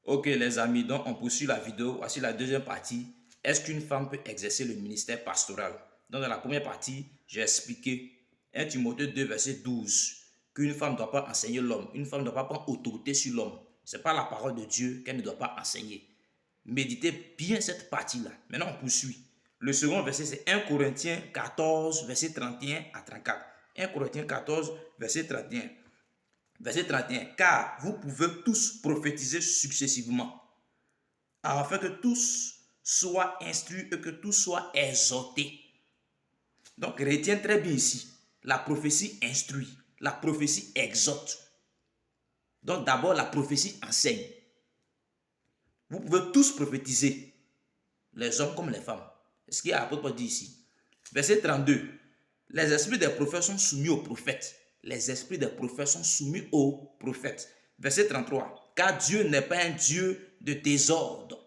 Ok les amis, donc on poursuit la vidéo. Voici la deuxième partie. Est-ce qu'une femme peut exercer le ministère pastoral? Donc dans la première partie, j'ai expliqué 1 Timothée 2 verset 12 qu'une femme ne doit pas enseigner l'homme. Une femme ne doit pas prendre autorité sur l'homme. Ce n'est pas la parole de Dieu qu'elle ne doit pas enseigner. Méditez bien cette partie-là. Maintenant on poursuit. Le second verset c'est 1 Corinthiens 14 verset 31 à 34. 1 Corinthiens 14 verset 31. Verset 31. Car vous pouvez tous prophétiser successivement, afin que tous soient instruits et que tous soient exhortés. Donc, retiens très bien ici. La prophétie instruit, la prophétie exhorte. Donc, d'abord, la prophétie enseigne. Vous pouvez tous prophétiser, les hommes comme les femmes. C'est ce qu'il y a l'apôtre Paul dit ici. Verset 32. Les esprits des prophètes sont soumis aux prophètes. Les esprits des prophètes sont soumis aux prophètes. Verset 33. Car Dieu n'est pas un Dieu de désordre,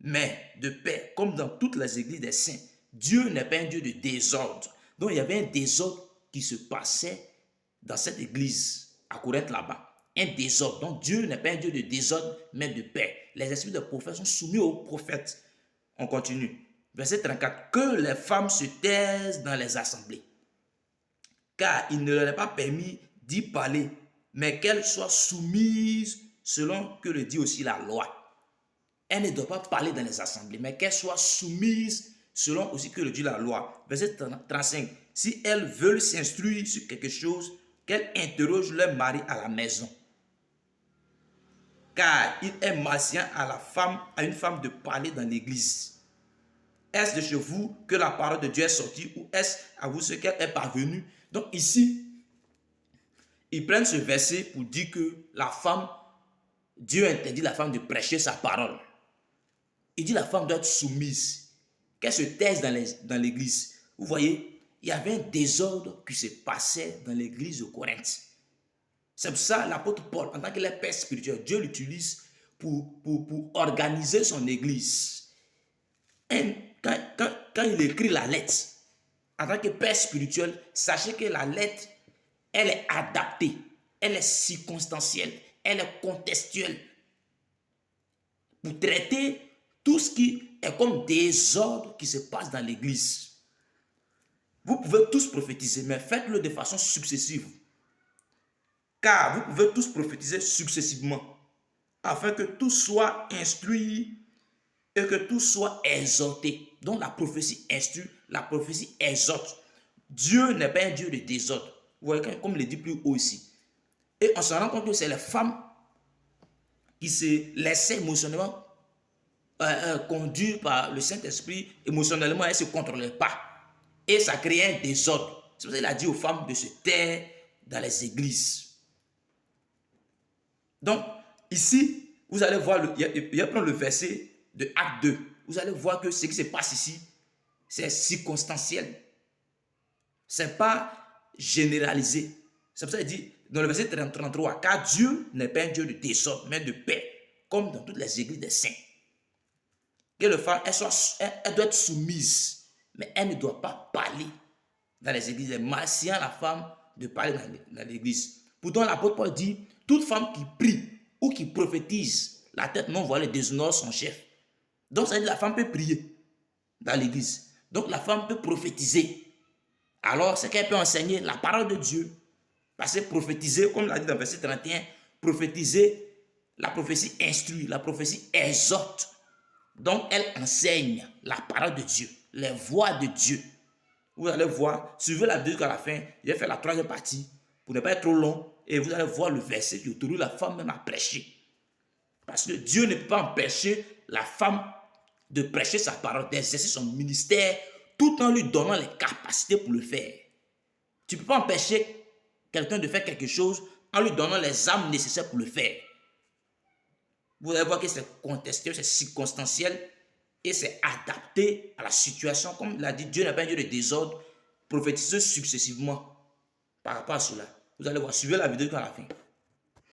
mais de paix, comme dans toutes les églises des saints. Dieu n'est pas un Dieu de désordre. Donc il y avait un désordre qui se passait dans cette église à Corinthe là-bas. Un désordre. Donc Dieu n'est pas un Dieu de désordre, mais de paix. Les esprits des prophètes sont soumis aux prophètes. On continue. Verset 34. Que les femmes se taisent dans les assemblées, car il ne leur est pas permis d'y parler, mais qu'elles soient soumises selon que le dit aussi la loi. Elle ne doit pas parler dans les assemblées, mais qu'elles soient soumises selon aussi que le dit la loi. Verset 35. Si elles veulent s'instruire sur quelque chose, qu'elles interrogent leur mari à la maison. Car il est malsain à une femme de parler dans l'église. Est-ce de chez vous que la parole de Dieu est sortie, ou est-ce à vous ce qu'elle est parvenue? Donc ici, ils prennent ce verset pour dire que la femme, Dieu interdit la femme de prêcher sa parole. Il dit la femme doit être soumise, qu'elle se taise dans l'église. Vous voyez, il y avait un désordre qui se passait dans l'église de Corinthe. C'est pour ça l'apôtre Paul, en tant qu'il est père spirituel, Dieu l'utilise pour organiser son église. Et quand il écrit la lettre, en tant que père spirituel, sachez que la lettre, elle est adaptée, elle est circonstancielle, elle est contextuelle pour traiter tout ce qui est comme désordre qui se passe dans l'église. Vous pouvez tous prophétiser, mais faites-le de façon successive. Car vous pouvez tous prophétiser successivement, afin que tous soient instruits et que tous soient exhortés. Donc la prophétie instruit, la prophétie exhorte. Dieu n'est pas un Dieu de désordre. Vous voyez, comme il le dit plus haut ici. Et on se rend compte que c'est les femmes qui se laissaient émotionnellement conduire par le Saint-Esprit. Émotionnellement, elles ne se contrôlaient pas. Et ça créait un désordre. C'est pour ça qu'il a dit aux femmes de se taire dans les églises. Donc, ici, vous allez voir, il va prendre le verset de Acte 2. Vous allez voir que ce qui se passe ici, c'est circonstanciel. Ce n'est pas généralisé. C'est pour ça qu'il dit dans le verset 33, car Dieu n'est pas un Dieu de désordre, mais de paix, comme dans toutes les églises des saints. Que la femme, elle doit être soumise, mais elle ne doit pas parler dans les églises. C'est malsain à la femme de parler dans l'église. Pourtant, l'apôtre Paul dit, toute femme qui prie ou qui prophétise, la tête non voilée déshonore son chef. Donc, ça veut dire que la femme peut prier dans l'église. Donc, la femme peut prophétiser. Alors, c'est qu'elle peut enseigner la parole de Dieu. Parce que prophétiser, comme l'a dit dans le verset 31, prophétiser, la prophétie instruit, la prophétie exhorte. Donc, elle enseigne la parole de Dieu, les voix de Dieu. Vous allez voir, suivez la vidéo jusqu'à la fin. Je vais faire la troisième partie pour ne pas être trop long. Et vous allez voir le verset qui autorise la femme même à prêcher. Parce que Dieu ne peut pas empêcher la femme de prêcher sa parole, d'exercer son ministère, tout en lui donnant les capacités pour le faire. Tu ne peux pas empêcher quelqu'un de faire quelque chose en lui donnant les armes nécessaires pour le faire. Vous allez voir que c'est contextuel, c'est circonstanciel et c'est adapté à la situation. Comme il a dit, Dieu n'est pas un Dieu de désordre. Prophétisez successivement par rapport à cela. Vous allez voir, suivez la vidéo jusqu'à la fin.